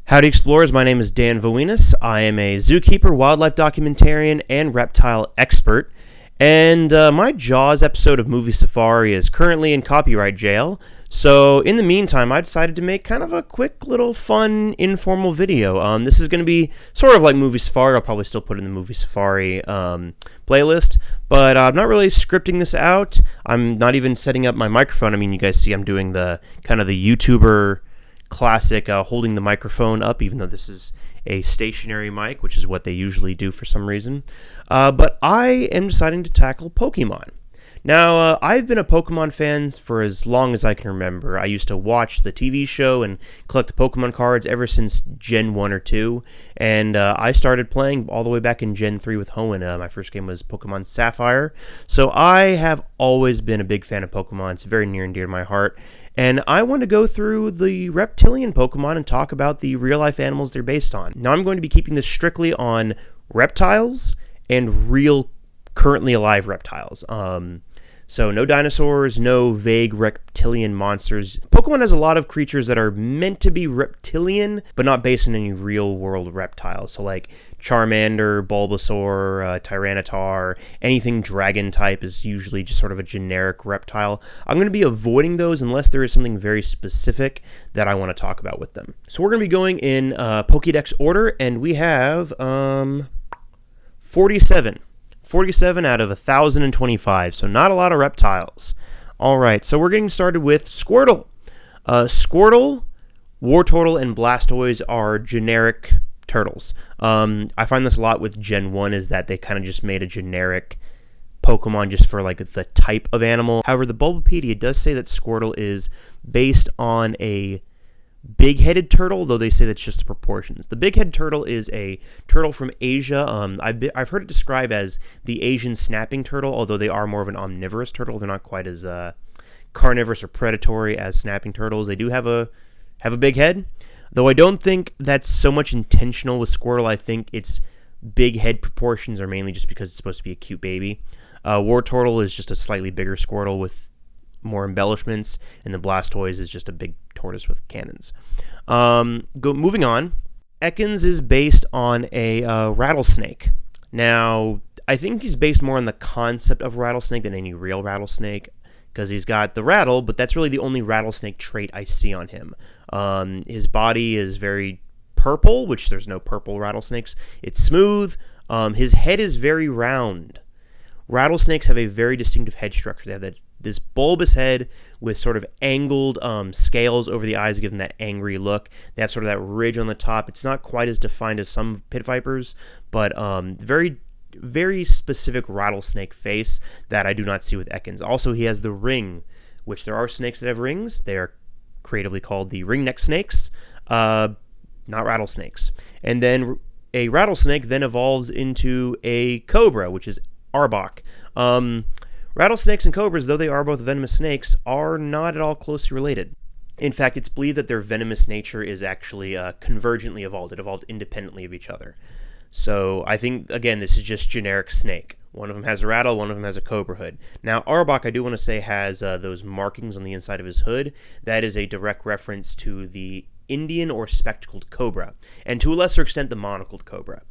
Howdy Explorers, my name is Dan Voinis. I am a zookeeper, wildlife documentarian, and reptile expert. And my Jaws episode of Movie Safari is currently in copyright jail. So in the meantime, I decided to make kind of a quick little fun, informal video. This is going to be sort of like Movie Safari. I'll probably still put it in the Movie Safari playlist. But I'm not really scripting this out. I'm not even setting up my microphone. I mean, you guys see I'm doing the kind of the YouTuber classic holding the microphone up, even though this is a stationary mic, which is what they usually do for some reason. But I am deciding to tackle Pokemon. Now, I've been a Pokemon fan for as long as I can remember. I used to watch the TV show and collect Pokemon cards ever since Gen 1 or 2, and I started playing all the way back in Gen 3 with Hoenn. My first game was Pokemon Sapphire, so I have always been a big fan of Pokemon. It's very near and dear to my heart, and I want to go through the Reptilian Pokemon and talk about the real-life animals they're based on. Now, I'm going to be keeping this strictly on reptiles and real, currently alive reptiles. So no dinosaurs, no vague reptilian monsters. Pokemon has a lot of creatures that are meant to be reptilian, but not based on any real-world reptiles. So like Charmander, Bulbasaur, Tyranitar, anything dragon type is usually just sort of a generic reptile. I'm going to be avoiding those unless there is something very specific that I want to talk about with them. So we're going to be going in Pokédex order, and we have 47. 47 out of 1,025, so not a lot of reptiles. Alright, so we're getting started with Squirtle. Squirtle, Wartortle, and Blastoise are generic turtles. I find this a lot with Gen 1, is that they kind of just made a generic Pokemon just for like the type of animal. However, the Bulbapedia does say that Squirtle is based on a big-headed turtle, though they say that's just the proportions. The big-headed turtle is a turtle from Asia. I've heard it described as the Asian snapping turtle, although they are more of an omnivorous turtle. They're not quite as carnivorous or predatory as snapping turtles. They do have a big head, though I don't think that's so much intentional with Squirtle. I think its big head proportions are mainly just because it's supposed to be a cute baby. Wartortle is just a slightly bigger Squirtle with more embellishments, and the Blastoise is just a big tortoise with cannons. Moving on, Ekans is based on a rattlesnake. Now, I think he's based more on the concept of rattlesnake than any real rattlesnake, because he's got the rattle, but that's really the only rattlesnake trait I see on him. His body is very purple, which there's no purple rattlesnakes. It's smooth. His head is very round. Rattlesnakes have a very distinctive head structure. They have this bulbous head with sort of angled scales over the eyes to give them that angry look. They have sort of that ridge on the top. It's not quite as defined as some pit vipers, but very, very specific rattlesnake face that I do not see with Ekans. Also, he has the ring, which there are snakes that have rings. They are creatively called the ringneck snakes, not rattlesnakes. And then a rattlesnake then evolves into a cobra, which is Arbok. Rattlesnakes and cobras, though they are both venomous snakes, are not at all closely related. In fact, it's believed that their venomous nature is actually convergently evolved. It evolved independently of each other. So I think, again, this is just generic snake. One of them has a rattle, one of them has a cobra hood. Now, Arbok, I do want to say, has those markings on the inside of his hood. That is a direct reference to the Indian or spectacled cobra, and to a lesser extent, the monocled cobra.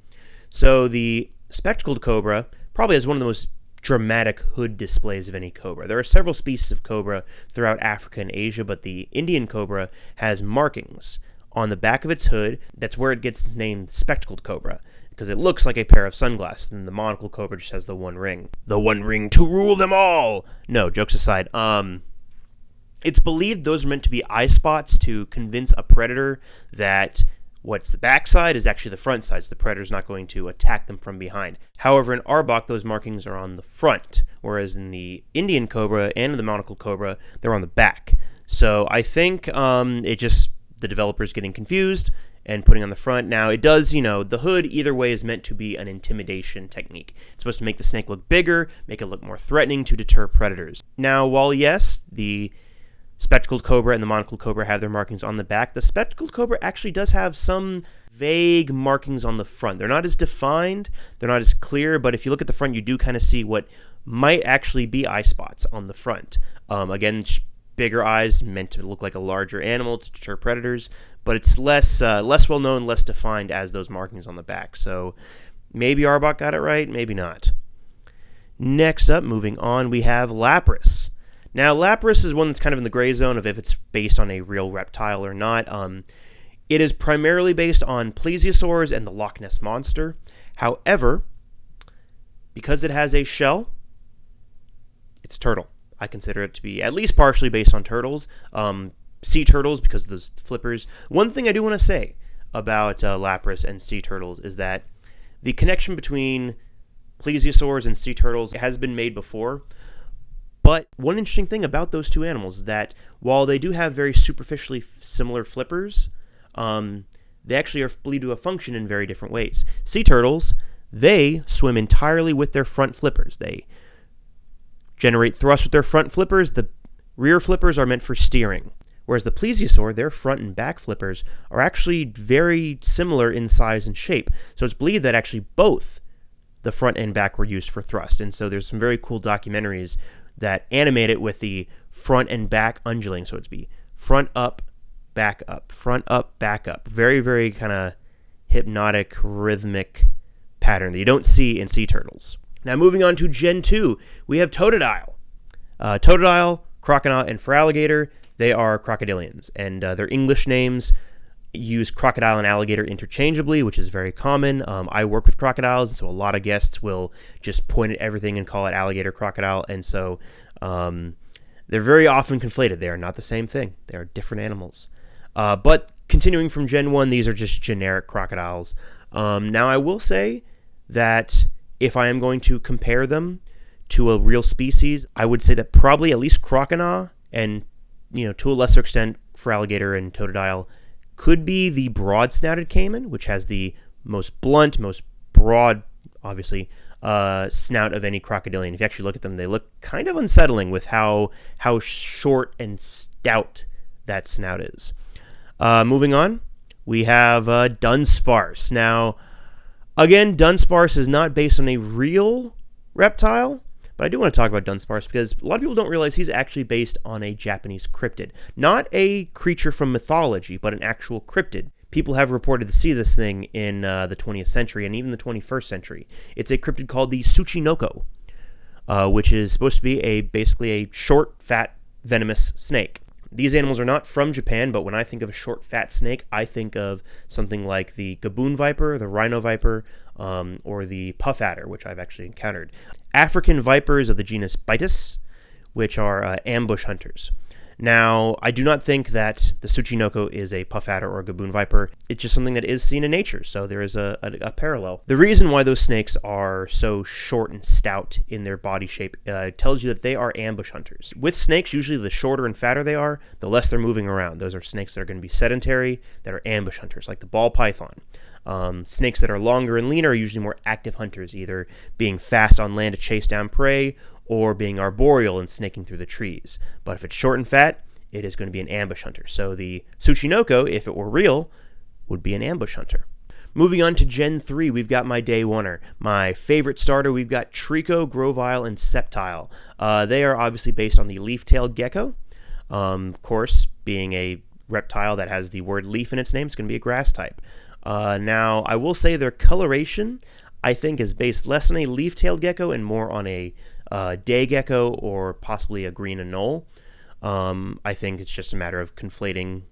So the spectacled cobra probably has one of the most dramatic hood displays of any cobra. There are several species of cobra throughout Africa and Asia, but the Indian cobra has markings on the back of its hood. That's where it gets its name, spectacled cobra, because it looks like a pair of sunglasses, and the monocle cobra just has the one ring. The one ring to rule them all! No, jokes aside, it's believed those are meant to be eye spots to convince a predator that what's the backside is actually the front side, so the predator's not going to attack them from behind. However, in Arbok, those markings are on the front, whereas in the Indian cobra and in the monocle cobra, they're on the back. So I think the developer's getting confused and putting on the front. Now, it does, the hood either way is meant to be an intimidation technique. It's supposed to make the snake look bigger, make it look more threatening to deter predators. Now, while yes, the spectacled cobra and the monocled cobra have their markings on the back, the spectacled cobra actually does have some vague markings on the front. They're not as defined, they're not as clear, but if you look at the front, you do kind of see what might actually be eye spots on the front. Again, bigger eyes, meant to look like a larger animal to deter predators, but it's less well known, less defined as those markings on the back. So maybe Arbok got it right, maybe not. Next up, moving on, we have Lapras. Now, Lapras is one that's kind of in the gray zone of if it's based on a real reptile or not. It is primarily based on plesiosaurs and the Loch Ness Monster. However, because it has a shell, it's a turtle. I consider it to be at least partially based on turtles. Sea turtles, because of those flippers. One thing I do want to say about Lapras and sea turtles is that the connection between plesiosaurs and sea turtles has been made before. But one interesting thing about those two animals is that while they do have very superficially similar flippers, they actually are believed to have function in very different ways. Sea turtles, they swim entirely with their front flippers. They generate thrust with their front flippers. The rear flippers are meant for steering. Whereas the plesiosaur, their front and back flippers are actually very similar in size and shape. So it's believed that actually both the front and back were used for thrust. And so there's some very cool documentaries that animate it with the front and back undulating. So it's be front up, back up, front up, back up. Very, very kind of hypnotic, rhythmic pattern that you don't see in sea turtles. Now moving on to Gen 2, we have Totodile. Totodile, crocodile, and for alligator, they are crocodilians. And their English names use crocodile and alligator interchangeably, which is very common. I work with crocodiles, and so a lot of guests will just point at everything and call it alligator crocodile. And so they're very often conflated. They are not the same thing. They are different animals. But continuing from Gen 1, these are just generic crocodiles. Now, I will say that if I am going to compare them to a real species, I would say that probably at least crocodile and, to a lesser extent, for alligator and totodile, could be the broad-snouted caiman, which has the most blunt, most broad, obviously, snout of any crocodilian. If you actually look at them, they look kind of unsettling with how short and stout that snout is. Moving on, we have Dunsparce. Now, again, Dunsparce is not based on a real reptile, but I do want to talk about Dunsparce because a lot of people don't realize he's actually based on a Japanese cryptid. Not a creature from mythology, but an actual cryptid. People have reported to see this thing in the 20th century and even the 21st century. It's a cryptid called the Tsuchinoko, which is supposed to be basically a short, fat, venomous snake. These animals are not from Japan, but when I think of a short, fat snake, I think of something like the gaboon viper, the rhino viper, or the puff adder, which I've actually encountered. African vipers of the genus Bitis, which are ambush hunters. Now, I do not think that the Tsuchinoko is a puff adder or a gaboon viper. It's just something that is seen in nature, so there is a parallel. The reason why those snakes are so short and stout in their body shape tells you that they are ambush hunters. With snakes, usually the shorter and fatter they are, the less they're moving around. Those are snakes that are going to be sedentary, that are ambush hunters, like the ball python. Snakes that are longer and leaner are usually more active hunters, either being fast on land to chase down prey, or being arboreal and snaking through the trees. But if it's short and fat, it is going to be an ambush hunter. So the Tsuchinoko, if it were real, would be an ambush hunter. Moving on to Gen 3, we've got my day oneer. My favorite starter, we've got Trico, Grovile, and Septile. They are obviously based on the leaf-tailed gecko. Of course, being a reptile that has the word leaf in its name, it's going to be a grass type. Now, I will say their coloration, I think, is based less on a leaf-tailed gecko and more on a day gecko or possibly a green anole. I think it's just a matter of conflating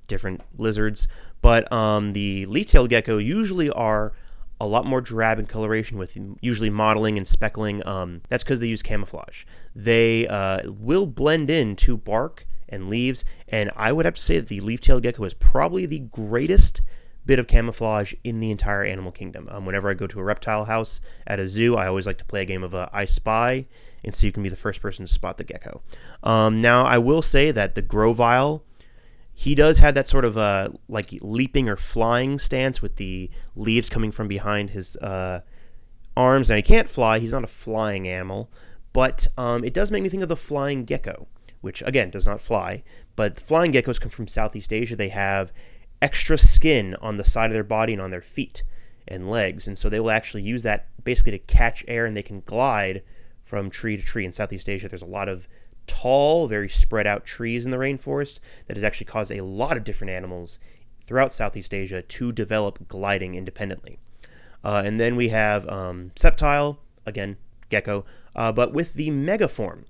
different lizards. But the leaf-tailed gecko usually are a lot more drab in coloration, with usually mottling and speckling. That's because they use camouflage. They will blend into bark and leaves, and I would have to say that the leaf-tailed gecko is probably the greatest bit of camouflage in the entire animal kingdom. Whenever I go to a reptile house at a zoo, I always like to play a game of I Spy, and so you can be the first person to spot the gecko. Now, I will say that the Grovile, he does have that sort of like leaping or flying stance with the leaves coming from behind his arms. Now, he can't fly. He's not a flying animal, but it does make me think of the flying gecko, which, again, does not fly. But flying geckos come from Southeast Asia. They have extra skin on the side of their body and on their feet and legs, and so they will actually use that basically to catch air, and they can glide from tree to tree. In Southeast Asia, there's a lot of tall, very spread out trees in the rainforest that has actually caused a lot of different animals throughout Southeast Asia to develop gliding independently. And then we have Reptile, again, gecko, but with the megaform.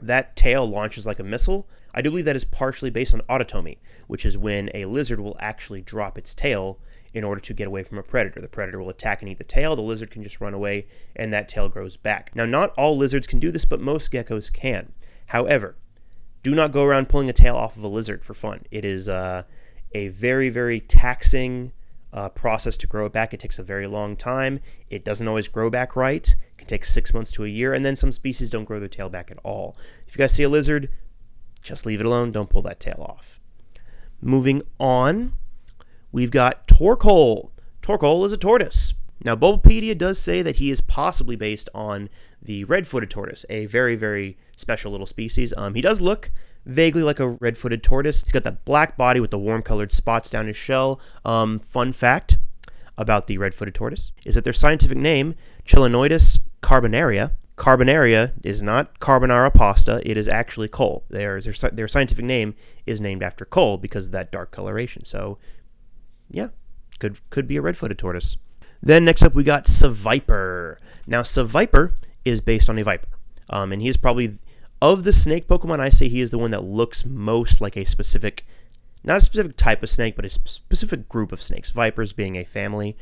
That tail launches like a missile. I do believe that is partially based on autotomy, which is when a lizard will actually drop its tail in order to get away from a predator. The predator will attack and eat the tail, the lizard can just run away, and that tail grows back. Now, not all lizards can do this, but most geckos can. However, do not go around pulling a tail off of a lizard for fun. It is a very, very taxing process to grow it back. It takes a very long time. It doesn't always grow back right. It can take 6 months to a year, and then some species don't grow their tail back at all. If you guys see a lizard, just leave it alone. Don't pull that tail off. Moving on, we've got Torkoal. Torkoal is a tortoise. Now, Bulbapedia does say that he is possibly based on the red-footed tortoise, a very, very special little species. He does look vaguely like a red-footed tortoise. He's got that black body with the warm-colored spots down his shell. Fun fact about the red-footed tortoise is that their scientific name, Chelonoidus carbonaria. Carbonaria is not carbonara pasta. It is actually coal. Their scientific name is named after coal because of that dark coloration. So, yeah, could be a red-footed tortoise. Then next up we got Zookeeper. Now, Zookeeper is based on a viper. And he is probably, of the snake Pokemon, I say he is the one that looks most like a specific, not a specific type of snake, but a specific group of snakes. Vipers being a family.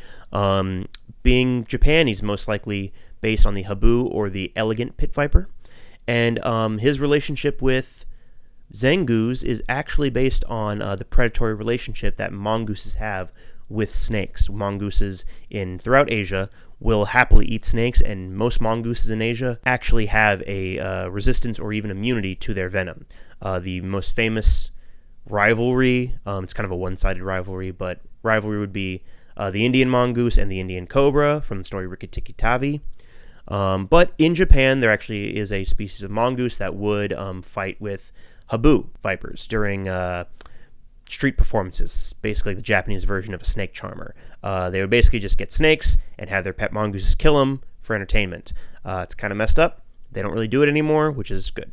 Being Japan, he's most likely based on the Habu or the elegant pit viper. And his relationship with Zangoose is actually based on the predatory relationship that mongooses have with snakes. Mongooses throughout Asia will happily eat snakes, and most mongooses in Asia actually have a resistance or even immunity to their venom. The most famous rivalry, it's kind of a one-sided rivalry, but rivalry would be the Indian mongoose and the Indian cobra from the story Rikki-Tikki-Tavi. But in Japan, there actually is a species of mongoose that would fight with Habu vipers during street performances, basically the Japanese version of a snake charmer. They would basically just get snakes and have their pet mongooses kill them for entertainment. It's kind of messed up. They don't really do it anymore, which is good.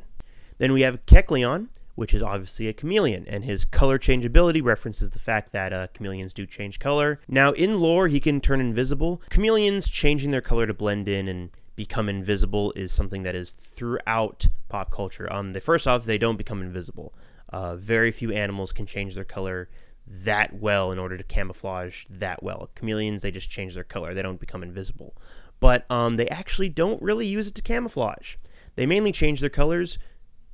Then we have Kecleon, which is obviously a chameleon, and his color changeability references the fact that chameleons do change color. Now, in lore, he can turn invisible. Chameleons changing their color to blend in and become invisible is something that is throughout pop culture. First off, they don't become invisible. Very few animals can change their color that well in order to camouflage that well. Chameleons, they just change their color. They don't become invisible. But they actually don't really use it to camouflage. They mainly change their colors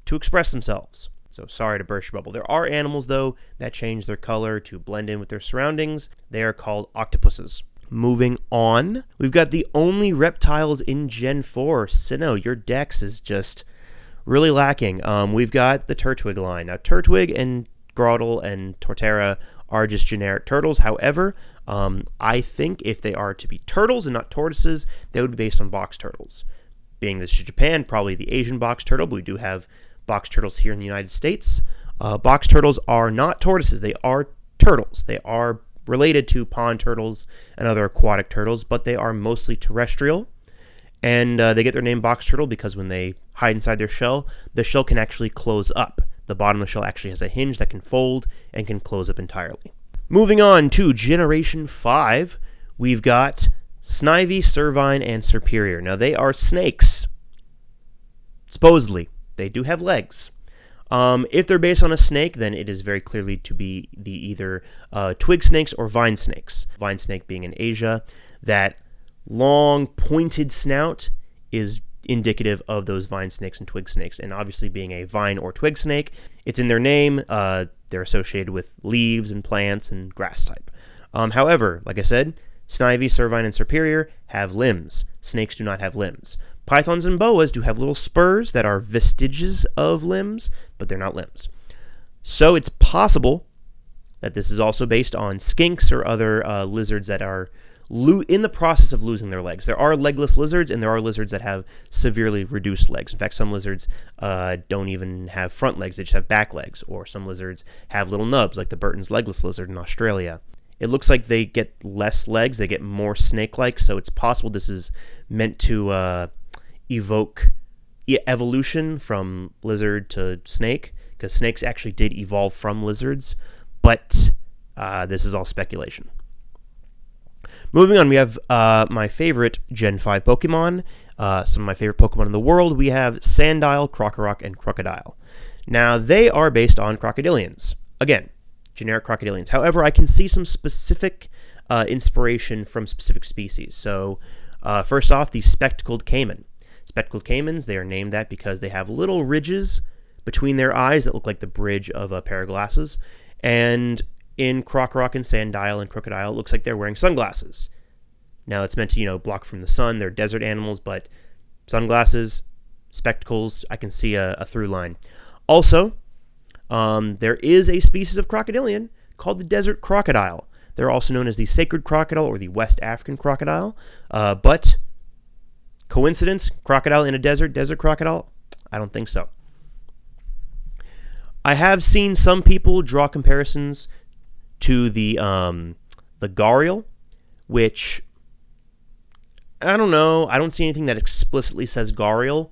to express themselves. So sorry to burst your bubble. There are animals, though, that change their color to blend in with their surroundings. They are called octopuses. Moving on, we've got the only reptiles in Gen 4. Sinnoh, your dex is just really lacking. We've got the Turtwig line. Now, Turtwig and Grotle and Torterra are just generic turtles. However, I think if they are to be turtles and not tortoises, they would be based on box turtles. Being this is Japan, probably the Asian box turtle, but we do have box turtles here in the United States. Box turtles are not tortoises. They are turtles. They are related to pond turtles and other aquatic turtles, but they are mostly terrestrial. And they get their name box turtle because when they hide inside their shell, the shell can actually close up. The bottom of the shell actually has a hinge that can fold and can close up entirely. Moving on to Generation 5, we've got Snivy, Servine, and Superior. Now, they are snakes. Supposedly. They do have legs. If they're based on a snake, then it is very clearly to be the either twig snakes or vine snakes. Vine snake being in Asia. That long, pointed snout is indicative of those vine snakes and twig snakes. And obviously being a vine or twig snake, it's in their name. They're associated with leaves and plants and grass type. However, like I said, Snivy, Servine, and Superior have limbs. Snakes do not have limbs. Pythons and boas do have little spurs that are vestiges of limbs, but they're not limbs. So it's possible that this is also based on skinks or other lizards that are in the process of losing their legs. There are legless lizards, and there are lizards that have severely reduced legs. In fact, some lizards don't even have front legs. They just have back legs. Or some lizards have little nubs, like the Burton's legless lizard in Australia. It looks like they get less legs. They get more snake-like, so it's possible this is meant to evoke evolution from lizard to snake, because snakes actually did evolve from lizards, but this is all speculation. Moving on, we have my favorite Gen 5 Pokemon, some of my favorite Pokemon in the world. We have Sandile, Krokorok, and Crocodile. Now, they are based on crocodilians. Again, generic crocodilians. However, I can see some specific inspiration from specific species. So, first off, the spectacled caiman. Spectacled caimans, they are named that because they have little ridges between their eyes that look like the bridge of a pair of glasses. And in Krokorok and Sandile and Crocodile, it looks like they're wearing sunglasses. Now, it's meant to, block from the sun. They're desert animals, but sunglasses, spectacles, I can see a through line. Also, there is a species of crocodilian called the desert crocodile. They're also known as the sacred crocodile or the West African crocodile. But coincidence, crocodile in a desert crocodile? I don't think so. I have seen some people draw comparisons to the gharial, which, I don't know. I don't see anything that explicitly says gharial.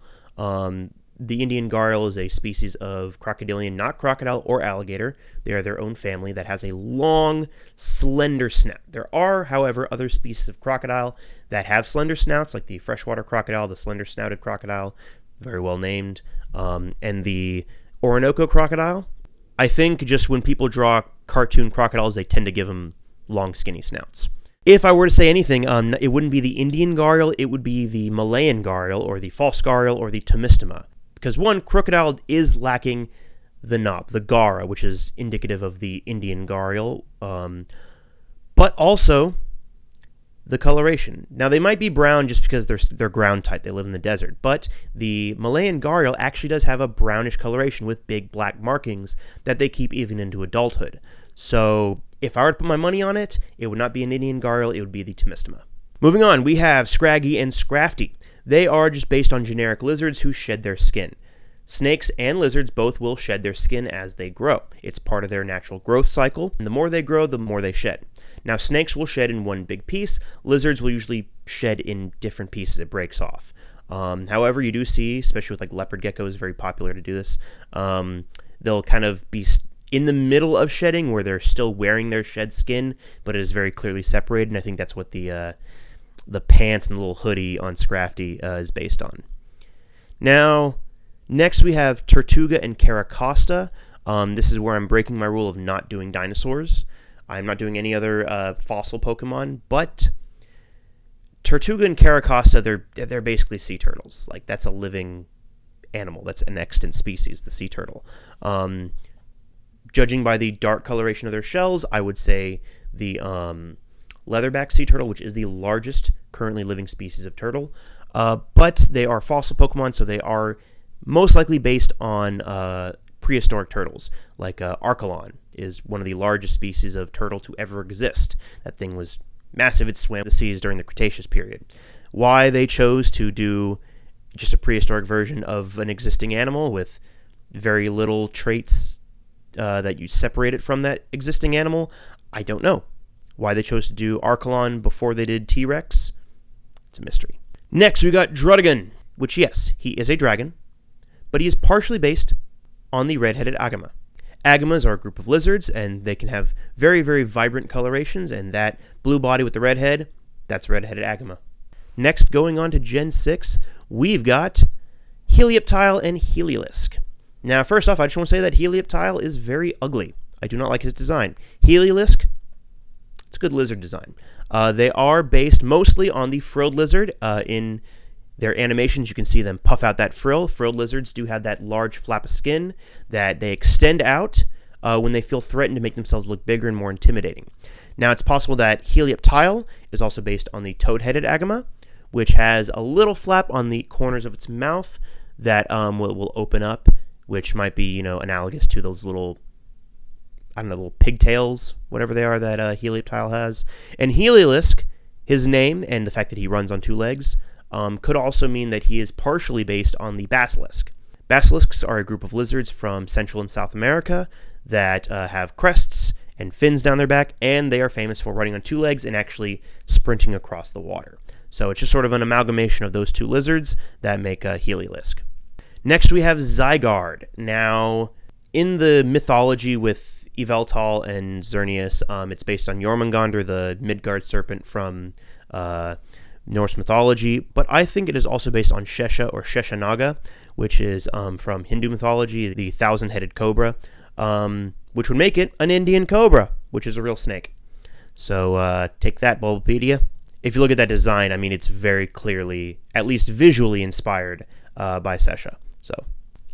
The Indian gharial is a species of crocodilian, not crocodile or alligator. They are their own family that has a long, slender snout. There are, however, other species of crocodile that have slender snouts, like the freshwater crocodile, the slender-snouted crocodile, very well named, and the Orinoco crocodile. I think just when people draw cartoon crocodiles, they tend to give them long, skinny snouts. If I were to say anything, it wouldn't be the Indian gharial, it would be the Malayan gharial, or the false gharial, or the Tomistoma. Because one, crocodile is lacking the knob, the gara, which is indicative of the Indian gharial, but also the coloration. Now, they might be brown just because they're ground type, they live in the desert, but the Malayan gharial actually does have a brownish coloration with big black markings that they keep even into adulthood. So, if I were to put my money on it, it would not be an Indian gharial, it would be the Tomistoma. Moving on, we have Scraggy and Scrafty. They are just based on generic lizards who shed their skin. Snakes and lizards both will shed their skin as they grow. It's part of their natural growth cycle, and the more they grow, the more they shed. Now, snakes will shed in one big piece. Lizards will usually shed in different pieces. It breaks off. However, you do see, especially with like leopard geckos, very popular to do this, they'll kind of be in the middle of shedding where they're still wearing their shed skin, but it is very clearly separated, and I think that's what the pants and the little hoodie on Scrafty is based on. Now, next we have Tortuga and Caracosta. This is where I'm breaking my rule of not doing dinosaurs. I'm not doing any other fossil Pokemon, but Tortuga and Caracosta, they're basically sea turtles. Like, that's a living animal. That's an extant species, the sea turtle. Judging by the dark coloration of their shells, I would say the leatherback sea turtle, which is the largest currently living species of turtle. But they are fossil Pokemon, so they are most likely based on prehistoric turtles. Like Archelon is one of the largest species of turtle to ever exist. That thing was massive. It swam the seas during the Cretaceous period. Why they chose to do just a prehistoric version of an existing animal with very little traits that you separate it from that existing animal, I don't know. Why they chose to do Archelon before they did T-Rex, it's a mystery. Next, we got Druddigon, which, yes, he is a dragon, but he is partially based on the red-headed Agama. Agamas are a group of lizards, and they can have very, very vibrant colorations, and that blue body with the red head, that's red-headed Agama. Next, going on to Gen 6, we've got Helioptile and Heliolisk. Now, first off, I just want to say that Helioptile is very ugly. I do not like his design. Heliolisk, it's a good lizard design. They are based mostly on the frilled lizard. In their animations, you can see them puff out that frill. Frilled lizards do have that large flap of skin that they extend out when they feel threatened to make themselves look bigger and more intimidating. Now, it's possible that Helioptile is also based on the toad-headed Agama, which has a little flap on the corners of its mouth that will open up, which might be, analogous to those little, little pigtails, whatever they are that Helioptile has. And Heliolisk, his name and the fact that he runs on two legs, could also mean that he is partially based on the basilisk. Basilisks are a group of lizards from Central and South America that have crests and fins down their back, and they are famous for running on two legs and actually sprinting across the water. So it's just sort of an amalgamation of those two lizards that make Heliolisk. Next, we have Zygarde. Now, in the mythology with Yveltal and Xerneas, it's based on Jormungandr, the Midgard serpent from Norse mythology, but I think it is also based on Shesha or Sheshanaga, which is from Hindu mythology, the thousand-headed cobra, which would make it an Indian cobra, which is a real snake. So take that, Bulbapedia. If you look at that design, I mean, it's very clearly, at least visually, inspired by Shesha. So,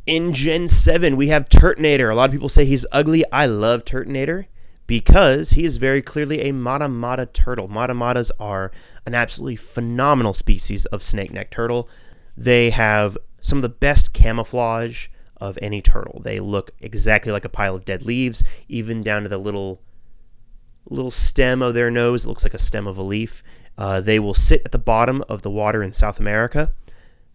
in Gen 7, we have Turtonator. A lot of people say he's ugly. I love Turtonator because he is very clearly a Mata turtle. Matas are an absolutely phenomenal species of snake-necked turtle. They have some of the best camouflage of any turtle. They look exactly like a pile of dead leaves, even down to the little stem of their nose. It looks like a stem of a leaf. They will sit at the bottom of the water in South America,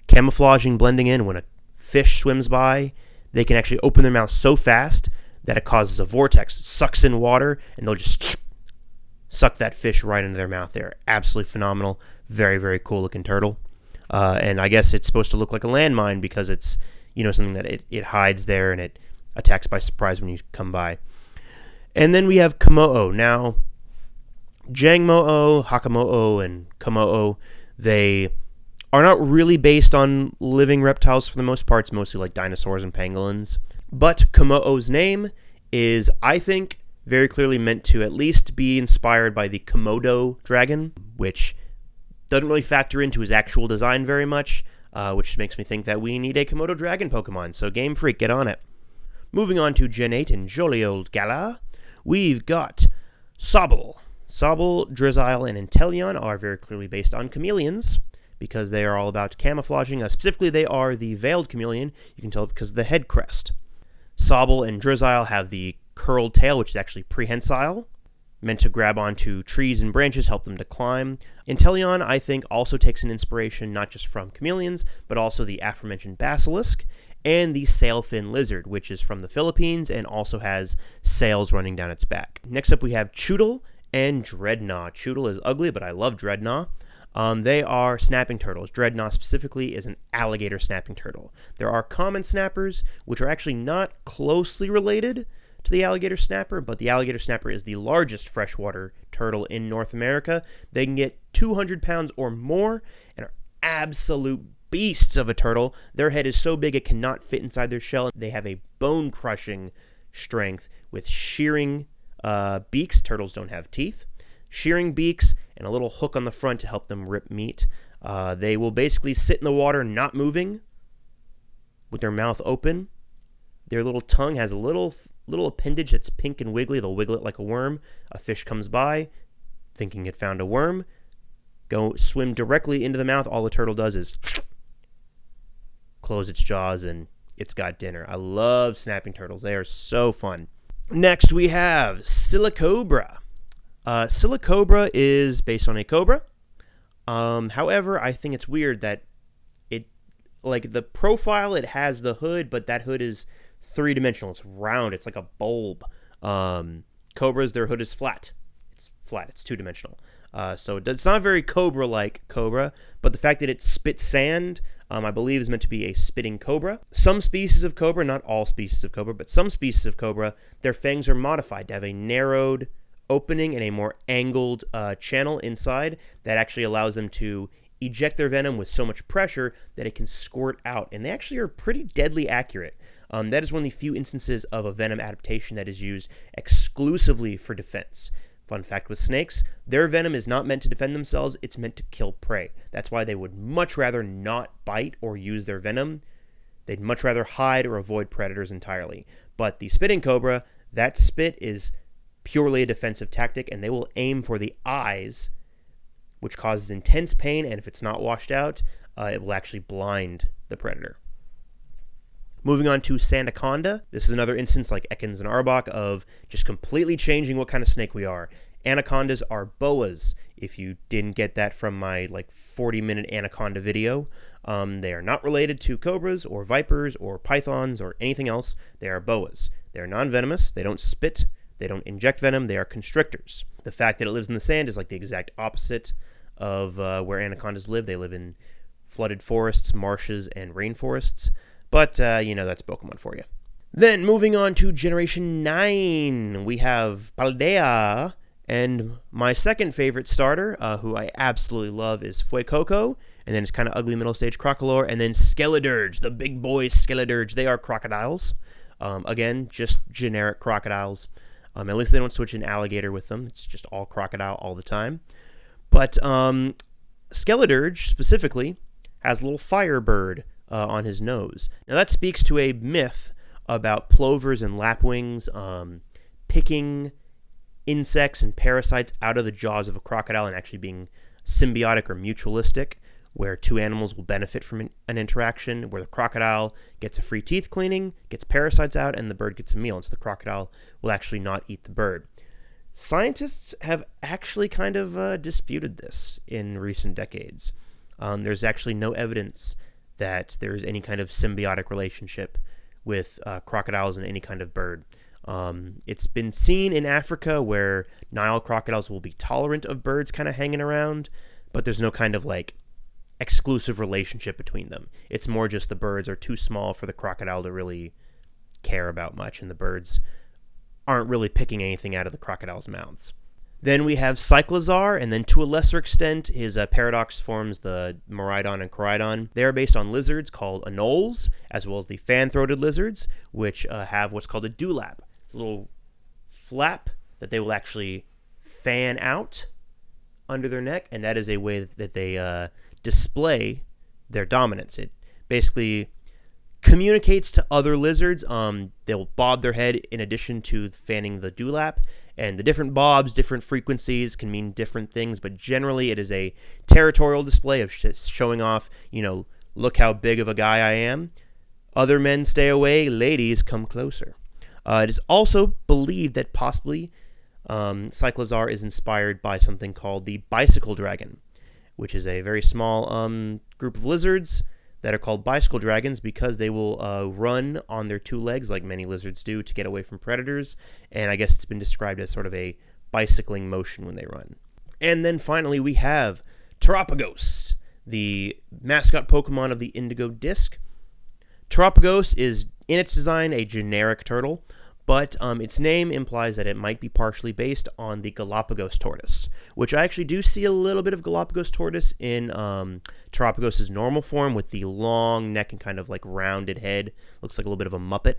camouflaging, blending in. When a fish swims by, they can actually open their mouth so fast that it causes a vortex. It sucks in water, and they'll just suck that fish right into their mouth. They're absolutely phenomenal. Very, very cool looking turtle. And I guess it's supposed to look like a landmine because it's, something that it hides there and it attacks by surprise when you come by. And then we have Komo'o. Now, Jangmo-o, Hakamo'o, and Komo'o, they are not really based on living reptiles for the most part. It's mostly like dinosaurs and pangolins. But Komo'o's name is, I think, very clearly meant to at least be inspired by the Komodo dragon, which doesn't really factor into his actual design very much, which makes me think that we need a Komodo dragon Pokemon. So Game Freak, get on it. Moving on to Gen 8 in jolly old Galar, we've got Sobble. Sobble, Drizzile, and Inteleon are very clearly based on chameleons because they are all about camouflaging. Specifically, they are the veiled chameleon. You can tell because of the head crest. Sobble and Drizzile have the curled tail, which is actually prehensile, meant to grab onto trees and branches, help them to climb. Inteleon, I think, also takes an inspiration not just from chameleons, but also the aforementioned basilisk and the sailfin lizard, which is from the Philippines and also has sails running down its back. Next up, we have Choodle and Dreadnought. Choodle is ugly, but I love Dreadnought. They are snapping turtles. Dreadnought specifically is an alligator snapping turtle. There are common snappers, which are actually not closely related to the alligator snapper, but the alligator snapper is the largest freshwater turtle in North America. They can get 200 pounds or more and are absolute beasts of a turtle. Their head is so big it cannot fit inside their shell. They have a bone-crushing strength with shearing beaks. Turtles don't have teeth. Shearing beaks and a little hook on the front to help them rip meat. They will basically sit in the water not moving with their mouth open. Their little tongue has a little appendage that's pink and wiggly. They'll wiggle it like a worm. A fish comes by, thinking it found a worm. Go swim directly into the mouth. All the turtle does is close its jaws and it's got dinner. I love snapping turtles. They are so fun. Next, we have Silicobra. Silicobra is based on a cobra. However, I think it's weird that the profile, it has the hood, but that hood is three-dimensional. It's round. It's like a bulb. Cobras, their hood is flat. It's two-dimensional. So it's not very cobra-like cobra, but the fact that it spits sand, I believe, is meant to be a spitting cobra. Some species of cobra, not all species of cobra, but some species of cobra, their fangs are modified to have a narrowed opening and a more angled channel inside that actually allows them to eject their venom with so much pressure that it can squirt out. And they actually are pretty deadly accurate. That is one of the few instances of a venom adaptation that is used exclusively for defense. Fun fact with snakes, their venom is not meant to defend themselves, it's meant to kill prey. That's why they would much rather not bite or use their venom. They'd much rather hide or avoid predators entirely. But the spitting cobra, that spit is purely a defensive tactic, and they will aim for the eyes, which causes intense pain, and if it's not washed out, it will actually blind the predator. Moving on to Sandaconda. This is another instance like Ekans and Arbok of just completely changing what kind of snake we are. Anacondas are boas. If you didn't get that from my 40-minute anaconda video, they are not related to cobras or vipers or pythons or anything else. They are boas. They are non-venomous. They don't spit. They don't inject venom. They are constrictors. The fact that it lives in the sand is like the exact opposite of where anacondas live. They live in flooded forests, marshes, and rainforests. But, that's Pokemon for you. Then, moving on to Generation 9, we have Paldea, and my second favorite starter, who I absolutely love, is Fuecoco, and then it's kind of ugly middle stage Crocolore, and then Skeledirge, the big boy Skeledirge. They are crocodiles. Again, just generic crocodiles. At least they don't switch an alligator with them. It's just all crocodile all the time. But Skeledirge, specifically, has a little firebird on his nose. Now, that speaks to a myth about plovers and lapwings picking insects and parasites out of the jaws of a crocodile and actually being symbiotic or mutualistic, where two animals will benefit from an interaction, where the crocodile gets a free teeth cleaning, gets parasites out, and the bird gets a meal, and so the crocodile will actually not eat the bird. Scientists have actually kind of disputed this in recent decades. There's actually no evidence that there's any kind of symbiotic relationship with crocodiles and any kind of bird. It's been seen in Africa where Nile crocodiles will be tolerant of birds kind of hanging around, but there's no kind of exclusive relationship between them. It's more just the birds are too small for the crocodile to really care about much, and the birds aren't really picking anything out of the crocodile's mouths. Then we have Cyclozar, and then to a lesser extent, his paradox forms, the Miraidon and Coridon. They are based on lizards called anoles, as well as the fan-throated lizards, which have what's called a dewlap. It's a little flap that they will actually fan out under their neck, and that is a way that they display their dominance. It basically communicates to other lizards. They'll bob their head in addition to fanning the dewlap, and the different bobs, different frequencies can mean different things, but generally it is a territorial display of showing off, look how big of a guy I am. Other men stay away, ladies come closer. It is also believed that possibly Cyclozar is inspired by something called the bicycle dragon, which is a very small group of lizards that are called bicycle dragons because they will run on their two legs like many lizards do to get away from predators, and I guess it's been described as sort of a bicycling motion when they run. And then finally we have Terapagos, the mascot Pokemon of the Indigo Disc. Terapagos is, in its design, a generic turtle, but its name implies that it might be partially based on the Galapagos tortoise, which I actually do see a little bit of Galapagos tortoise in Terapagos' normal form with the long neck and kind of rounded head. Looks like a little bit of a Muppet.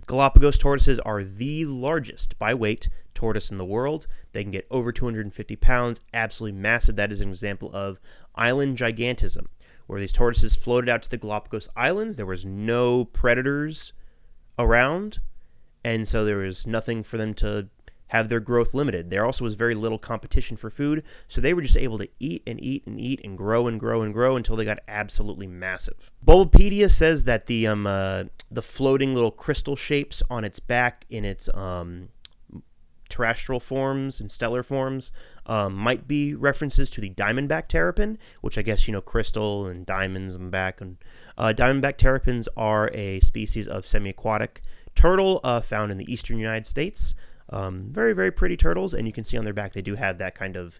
Galapagos tortoises are the largest, by weight, tortoise in the world. They can get over 250 pounds, absolutely massive. That is an example of island gigantism, where these tortoises floated out to the Galapagos Islands. There was no predators around, and so there was nothing for them to have their growth limited. There also was very little competition for food, so they were just able to eat and eat and eat and grow and grow and grow until they got absolutely massive. Bulbapedia says that the floating little crystal shapes on its back in its terrestrial forms and stellar forms might be references to the diamondback terrapin, which I guess, crystal and diamonds on the back. And diamondback terrapins are a species of semi-aquatic turtle found in the eastern United States. Very, very pretty turtles, and you can see on their back they do have that kind of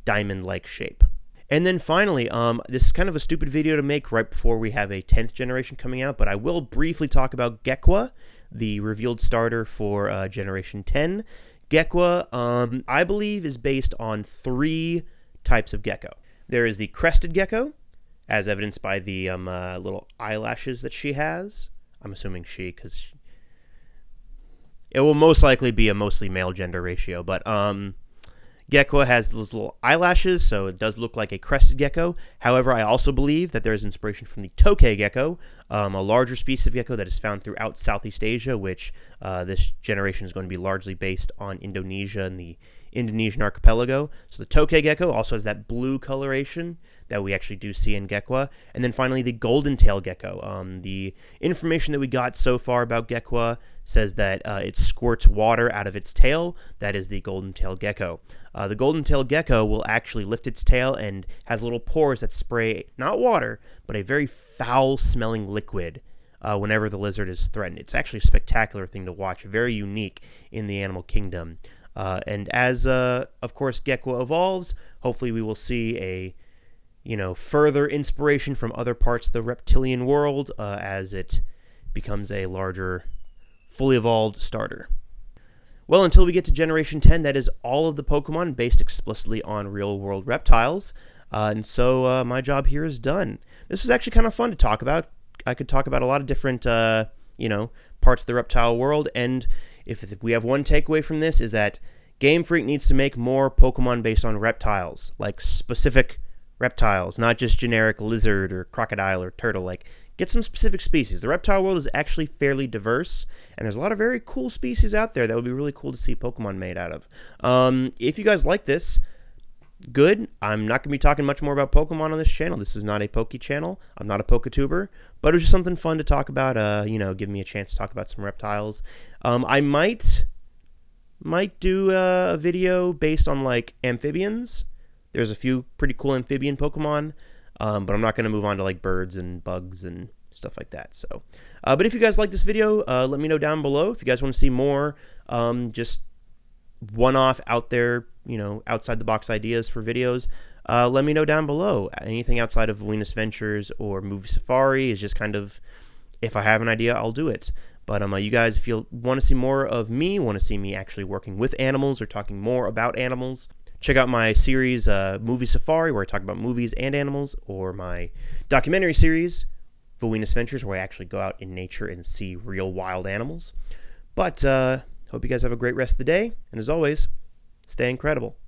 diamond-like shape. And then finally, this is kind of a stupid video to make right before we have a 10th generation coming out, but I will briefly talk about Gekwa, the revealed starter for Generation 10. Gekwa, I believe, is based on 3 types of gecko. There is the crested gecko, as evidenced by the little eyelashes that she has. I'm assuming she, because it will most likely be a mostly male gender ratio, but Gekwa has those little eyelashes, so it does look like a crested gecko. However, I also believe that there is inspiration from the tokay gecko, a larger species of gecko that is found throughout Southeast Asia, which this generation is going to be largely based on Indonesia and the Indonesian archipelago. So the tokay gecko also has that blue coloration that we actually do see in Gekwa. And then finally, the golden tail gecko. The information that we got so far about Gekwa says that it squirts water out of its tail. That is the golden tail gecko. The golden tail gecko will actually lift its tail and has little pores that spray not water, but a very foul-smelling liquid whenever the lizard is threatened. It's actually a spectacular thing to watch, very unique in the animal kingdom. And as, of course, Gekwa evolves, hopefully we will see a further inspiration from other parts of the reptilian world as it becomes a larger, fully evolved starter. Well, until we get to Generation 10, that is all of the Pokemon based explicitly on real-world reptiles. And so my job here is done. This is actually kind of fun to talk about. I could talk about a lot of different, parts of the reptile world. And if we have one takeaway from this is that Game Freak needs to make more Pokemon based on reptiles, like specific reptiles, not just generic lizard or crocodile or turtle. Like, get some specific species. The reptile world is actually fairly diverse, and there's a lot of very cool species out there that would be really cool to see Pokemon made out of. If you guys like this, good. I'm not going to be talking much more about Pokemon on this channel. This is not a Poke channel. I'm not a Poketuber, but it was just something fun to talk about, give me a chance to talk about some reptiles. I might do a video based on, like, amphibians. There's a few pretty cool amphibian Pokemon, but I'm not going to move on to, like, birds and bugs and stuff like that. So, but if you guys like this video, let me know down below. If you guys want to see more just one-off out there, outside-the-box ideas for videos, let me know down below. Anything outside of Voinis Ventures or Movie Safari is just kind of, if I have an idea, I'll do it. But you guys, if you want to see more of me, want to see me actually working with animals or talking more about animals, check out my series, Movie Safari, where I talk about movies and animals, or my documentary series, Voinis Ventures, where I actually go out in nature and see real wild animals. But hope you guys have a great rest of the day, and as always, stay incredible.